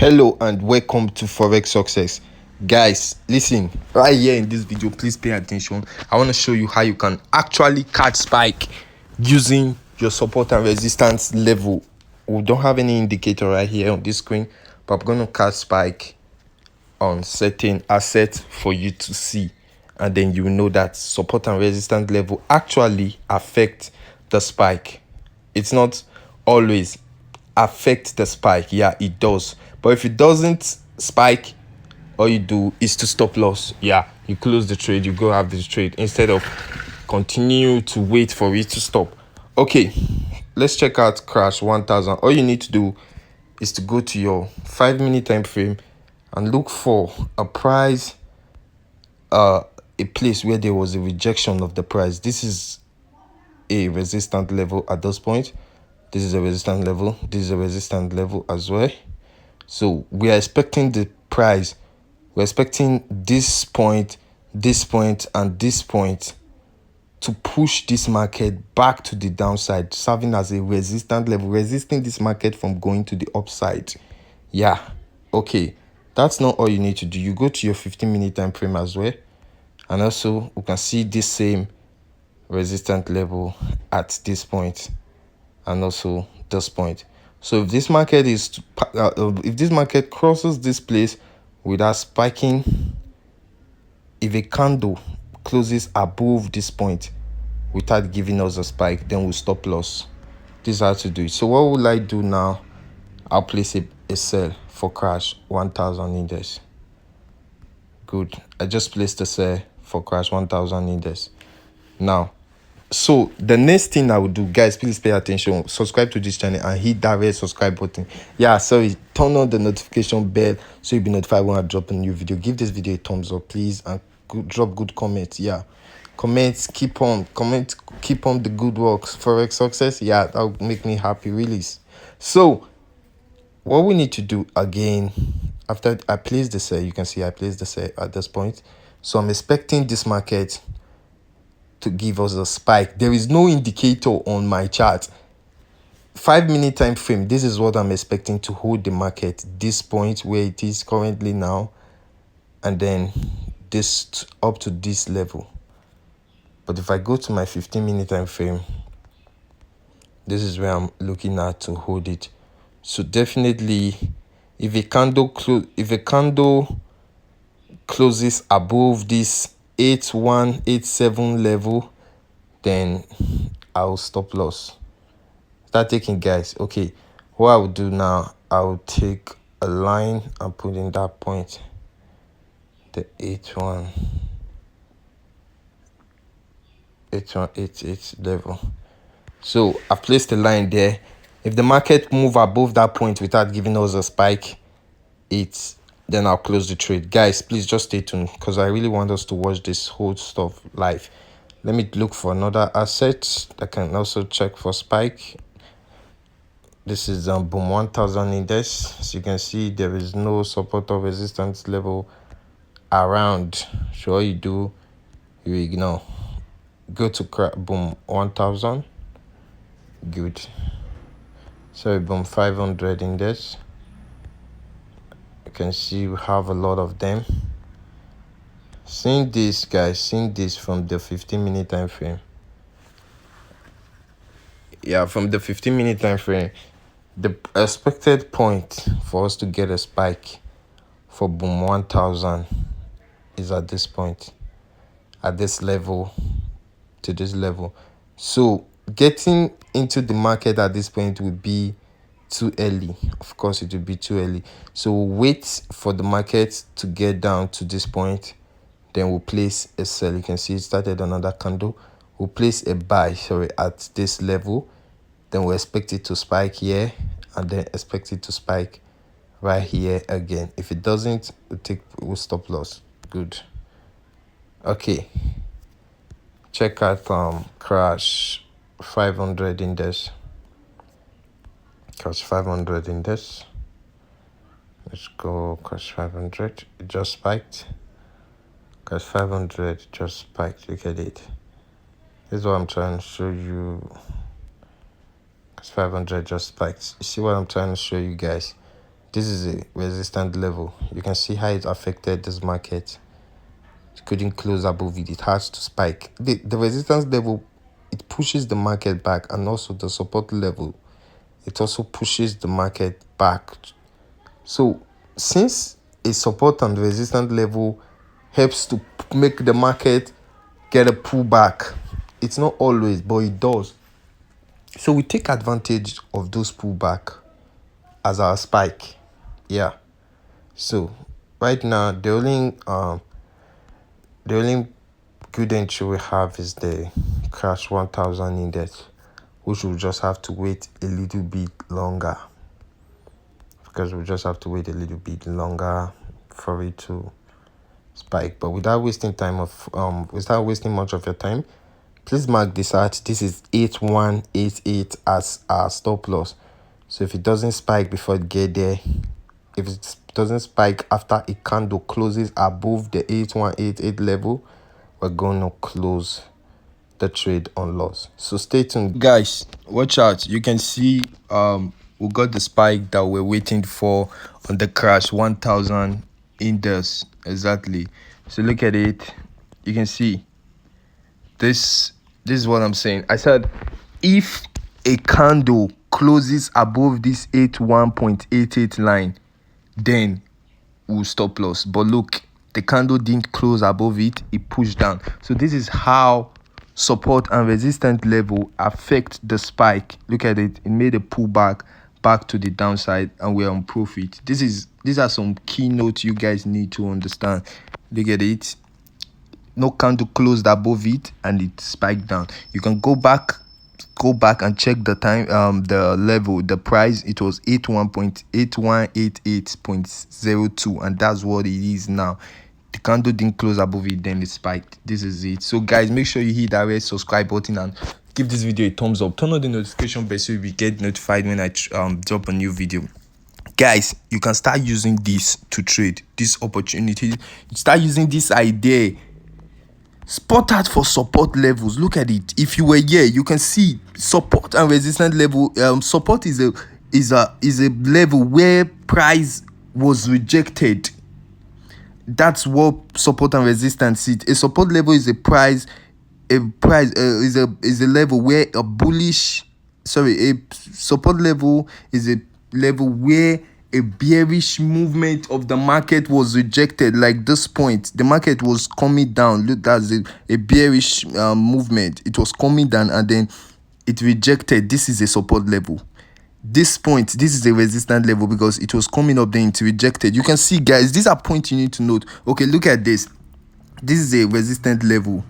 Hello and welcome to Forex Success. Guys, listen, right here in this video, please pay attention. I want to show you how you can actually catch spike using your support and resistance level. We don't have any indicator right here on this screen, but I'm going to catch spike on certain assets for you to see, and then you will know that support and resistance level actually affect the spike. It's not always affect the spike. Yeah, it does, but if it doesn't spike, all you do is to stop loss. Yeah, you close the trade, you go have this trade instead of continue to wait for it to stop. Okay, let's check out crash 1000. All you need to do is to go to your 5-minute time frame and look for a price, a place where there was a rejection of the price. This is a resistance level at this point. This is a resistance level. This is a resistance level as well. So we are expecting the price. We're expecting this point, and this point to push this market back to the downside, serving as a resistance level, resisting this market from going to the upside. Yeah, okay. That's not all you need to do. You go to your 15-minute time frame as well. And also, we can see this same resistance level at this point and also this point. So if this market if this market crosses this place without spiking, if a candle closes above this point without giving us a spike, then we'll stop loss. This is how to do it. So what will I do now? I'll place a sell for crash 1000 index. Good. I just placed a sell for crash 1000 index. Now, so the next thing I will do, guys, please pay attention. Subscribe to this channel and hit that red subscribe button. Yeah, sorry, turn on the notification bell so you'll be notified when I drop a new video. Give this video a thumbs up, please, and drop good comments. Yeah, comments, keep on the good works. Forex Success, yeah, that will make me happy, really. So what we need to do again, after I place the sell, you can see I placed the sell at this point. So I'm expecting this market to give us a spike. There is no indicator on my chart. 5-minute time frame, this is what I'm expecting to hold the market, this point where it is currently now, and then this up to this level. But if I go to my 15-minute time frame, this is where I'm looking at to hold it. So definitely, if a candle closes above this 8187 level, then I'll stop loss. Start taking, guys. Okay, what I will do now, I'll take a line and put in that point, the 8188 level. So I've placed a line there. If the market move above that point without giving us a spike, then I'll close the trade. Guys, please just stay tuned because I really want us to watch this whole stuff live. Let me look for another asset that can also check for spike. This is boom 1000 index. So you can see there is no support or resistance level around. So all you do, you ignore. Go to boom 1000. Good. Sorry, boom 500 index. You can see we have a lot of them. Seeing this, guys, seeing this from the 15-minute time frame. Yeah, from the 15-minute time frame, the expected point for us to get a spike for boom 1000 is at this point, at this level, to this level. So getting into the market at this point would be too early. Of course, it would be too early. So we'll wait for the market to get down to this point, then we'll place a sell. You can see it started another candle. We'll place a buy, sorry, at this level. Then we'll expect it to spike here, and then expect it to spike right here again. If it doesn't, we'll stop loss. Good. Okay. Check out crash 500 index. Crash 500 index. Let's go crash 500. It just spiked. Crash 500 just spiked. Look at it. This is what I'm trying to show you. Crash 500 just spiked. You see what I'm trying to show you guys? This is a resistance level. You can see how it affected this market. It couldn't close above it. It has to spike. The resistance level, it pushes the market back, and also the support level, it also pushes the market back. So since a support and resistance level helps to make the market get a pullback, it's not always, but it does. So we take advantage of those pullback as our spike. Yeah. So right now the only good entry we have is the crash 1000 index, which we'll just have to wait a little bit longer, because we just have to wait a little bit longer for it to spike. But without wasting much of your time, please mark this out. This is 8188 as our stop loss. So if it doesn't spike before it get there, if it doesn't spike after a candle closes above the 8188 level, we're going to close the trade on loss. So stay tuned, guys. Watch out. You can see we got the spike that we're waiting for on the crash 1000 index. Exactly. So look at it. You can see this is what I'm saying. I said if a candle closes above this 81.88 line, then we'll stop loss. But look, the candle didn't close above it, it pushed down. So this is how support and resistance level affect the spike. Look at it. It made a pullback back to the downside, and we're on profit. These are some keynotes you guys need to understand. Look at it. No candle closed above it and it spiked down. You can go back and check the time, the level, the price. It was 81.8188.02, and that's what it is now. The candle didn't close above it, then it spiked. This is it. So guys, make sure you hit that red subscribe button and give this video a thumbs up. Turn on the notification bell so you will get notified when I drop a new video. Guys, you can start using this to trade, this opportunity. Start using this idea. Spot out for support levels. Look at it. If you were here, you can see support and resistance level. Support is a level where price was rejected. That's what support and resistance is. A support level is a level where a support level is a level where a bearish movement of the market was rejected. Like this point, the market was coming down. Look, that's a bearish movement. It was coming down and then it rejected. This is a support level. This point, this is a resistance level because it was coming up, then it rejected. You can see, guys, these are points you need to note. Okay, look at this. This is a resistance level.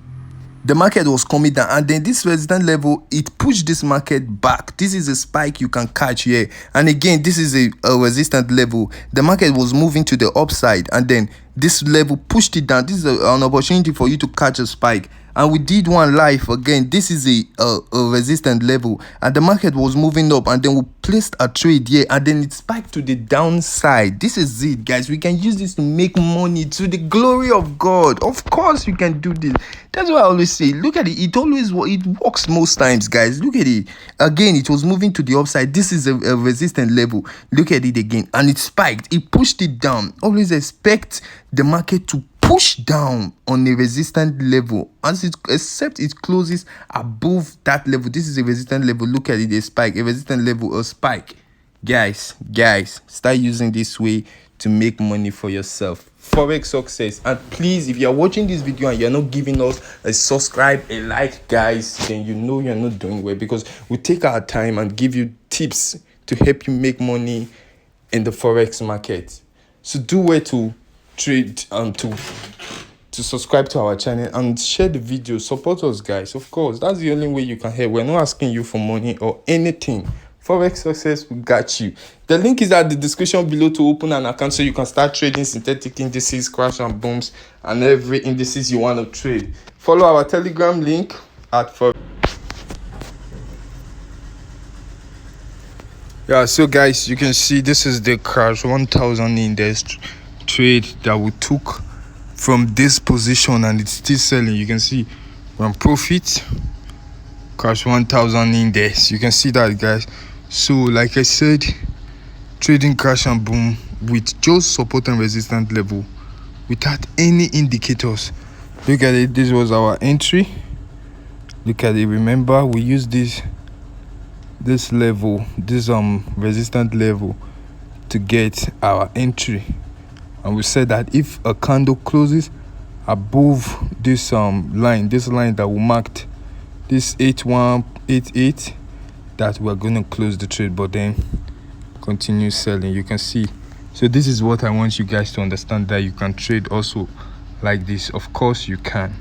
The market was coming down, and then this resistance level, it pushed this market back. This is a spike you can catch here. And again, this is a resistance level. The market was moving to the upside, and then this level pushed it down. This is an opportunity for you to catch a spike. And we did one live again. This is a resistance level, and the market was moving up, and then we placed a trade here, and then it spiked to the downside. This is it, guys. We can use this to make money to the glory of God. Of course you can do this. That's why I always say, look at it. It works most times, guys. Look at it again. It was moving to the upside. This is a resistance level. Look at it again, and it spiked. It pushed it down. Always expect the market to push down on a resistance level except it closes above that level. This is a resistance level. Look at it, a spike, a resistance level, a spike. Guys, start using this way to make money for yourself. Forex success. And please, if you're watching this video and you're not giving us a subscribe, a like, guys, then you know you're not doing well, because we take our time and give you tips to help you make money in the Forex market. So do well to trade and to subscribe to our channel and share the video. Support us, guys. Of course, that's the only way you can help. We're not asking you for money or anything. Forex success, we got you. The link is at the description below to open an account so you can start trading synthetic indices, crash and booms, and every indices you want to trade. Follow our Telegram link at Forex. Yeah, so guys, you can see this is the crash 1000 index trade that we took from this position, and it's still selling. You can see we're on profit. Crash 1000 index. You can see that, guys. So like I said, trading crash and boom with just support and resistance level without any indicators. Look at it. This was our entry. Look at it. Remember, we used this level, this resistance level, to get our entry, and we said that if a candle closes above this line that we marked, this 8188, that we're going to close the trade, but then continue selling. You can see. So this is what I want you guys to understand, that you can trade also like this. Of course you can.